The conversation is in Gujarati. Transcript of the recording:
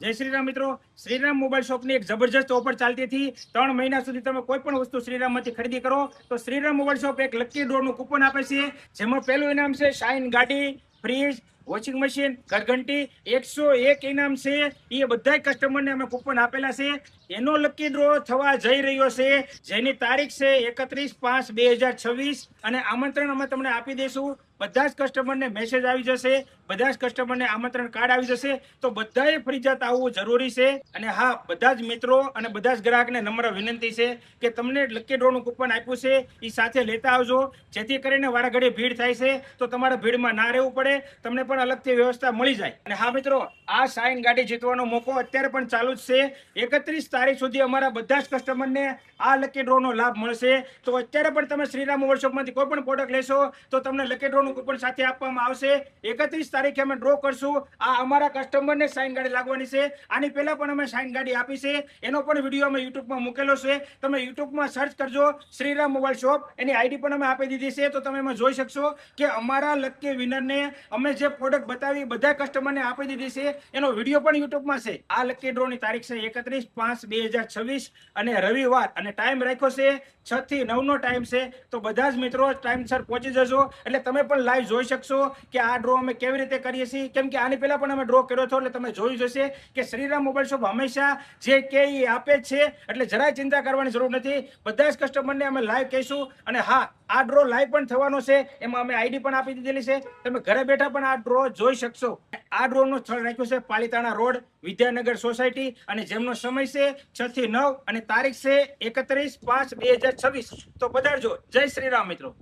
જય શ્રીરામ મિત્રો, શ્રીરામ મોબાઈલ શોપની એક જબરજસ્ત ઓફર ચાલતી હતી। 3 મહિના સુધી તમે કોઈ પણ વસ્તુ શ્રીરામમાંથી ખરીદી કરો તો શ્રીરામ મોબાઈલ શોપ એક લકી ડ્રોનું કૂપન આપે છે, જેમાં પહેલું ઇનામ છે શાઇન ગાડી, ફ્રીજ, વોશિંગ મશીન, ઘરઘંટી। 101 ઇનામ છે, એ બધા કસ્ટમરને અમે કૂપન આપેલા છે। એનો લકી ડ્રો થવા જઈ રહ્યો છે, જેની તારીખ છે 31/5/2026 અને આમંત્રણ અમે તમને આપી દઈશું। બધા જ કસ્ટમરને મેસેજ આવી જશે, બધા જ કસ્ટમરને આમંત્રણ કાર્ડ આવી જશે, તો બધાએ ફરજિયાત આવવું જરૂરી છે। અને હા, બધા જ મિત્રો અને બધા જ ગ્રાહકને નમ્ર વિનંતી છે કે તમને લકી ડ્રોનું કૂપન આપ્યું છે એ સાથે લેતા આવજો, જેથી કરીને વારાઘડી ભીડ થાય છે તો તમારે ભીડમાં ના રહેવું પડે, તમને પણ અલગથી વ્યવસ્થા મળી જાય। અને હા મિત્રો, આ શાઇન ગાડી જીતવાનો મોકો અત્યારે પણ ચાલુ જ છે। 31 તારીખ સુધી અમારા બધા જ કસ્ટમરને આ લકી ડ્રોનો લાભ મળશે। તો અત્યારે પણ તમે શ્રીરામ વર્કશોપમાંથી કોઈ પણ પ્રોડક્ટ લેશો તો તમને લકી ડ્રોનું કૂપન સાથે આપવામાં આવશે। 31 તારીખે અમે ડ્રો કરશું। આ અમારા કસ્ટમરને શાઇન ગાડી લાગવાની છે। આની પહેલા પણ અમે શાઇન ગાડી આપી છે, એનો પણ વિડીયો અમે યુટ્યુબમાં મૂકેલો છે। તમે યુટ્યુબમાં સર્ચ કરજો શ્રીરામ મોબાઈલ શોપ, એની આઈડી પણ અમે આપી દીધી છે, તો તમે એમાં જોઈ શકશો કે અમારા લકી વિનરને અમે જે પ્રોડક્ટ બતાવી બધા કસ્ટમરને આપી દીધી છે, એનો વિડીયો પણ યુટ્યુબમાં છે। આ લકી ડ્રોની તારીખ છે 31/5/2026 અને રવિવાર, અને ટાઈમ રાખ્યો છે 6 થી 9 નો ટાઈમ છે। તો બધા જ મિત્રો ટાઈમસર પહોંચી જજો, એટલે તમે પણ લાઈવ જોઈ શકશો કે આ ડ્રો અમે કેવી રીતે કરીએ છીએ। કેમ કે આની પહેલા પણ અમે ડ્રો કર્યો હતો, એટલે તમે જોઈ જશે કે શ્રીરામ મોબાઈલ શોપ હંમેશા જે કે એ આપે જ છે, એટલે જરાય ચિંતા કરવાની જરૂર નથી। બધા જ કસ્ટમરને અમે લાઈવ કહીશું। અને હા, આ ડ્રો લાઈવ પણ થવાનો છે, એમાં અમે આઈડી પણ આપી દીધેલી છે, તમે ઘરે બેઠા પણ આ ડ્રો જોઈ શકશો। આ ડ્રો નું સ્થળ રાખ્યું છે પાલિતાણા રોડ, વિદ્યાનગર સોસાયટી, અને જેમનો સમય છે 6 થી 9 અને તારીખ છે 31/5/2026। તો પધારજો। જય શ્રીરામ મિત્રો।